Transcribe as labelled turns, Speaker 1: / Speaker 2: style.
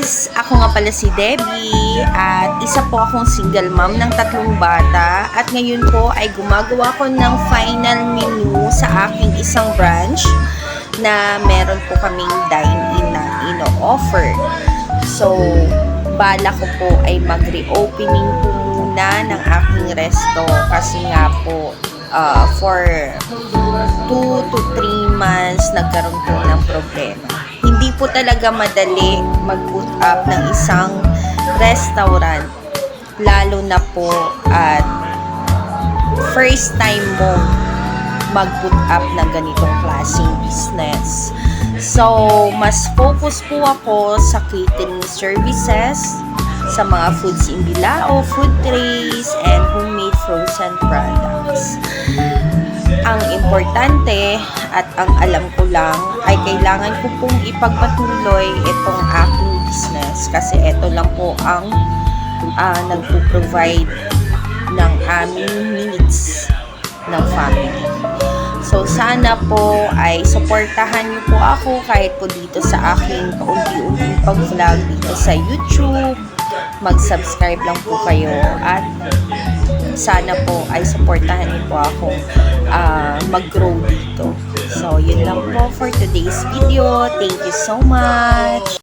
Speaker 1: guys! Ako nga pala si Debbie at isa po akong single mom ng 3 bata at ngayon po ay gumagawa ko ng final menu sa aking isang branch na meron po kaming dine-in na ino-offer. So, bala ko po ay mag-reopening po muna ng aking resto kasi nga po for 2 to 3 months nagkaroon po ng problema. Hindi po talaga madali mag-put up ng isang restaurant, lalo na po at first time mo mag-put up ng ganitong klaseng business. So, mas focus po ako sa catering services, sa mga foods in bilao, food trays, and homemade frozen products. Ang importante at ang alam ko lang ay kailangan ko pong ipagpatuloy itong aking business kasi ito lang po ang nagpo-provide ng aming needs ng family. So, sana po ay suportahan niyo po ako kahit po dito sa aking paunti-unting pag-vlog dito sa YouTube. Mag-subscribe lang po kayo at sana po ay suportahan niyo po akong mag-grow dito. So, yun lang po for today's video. Thank you so much!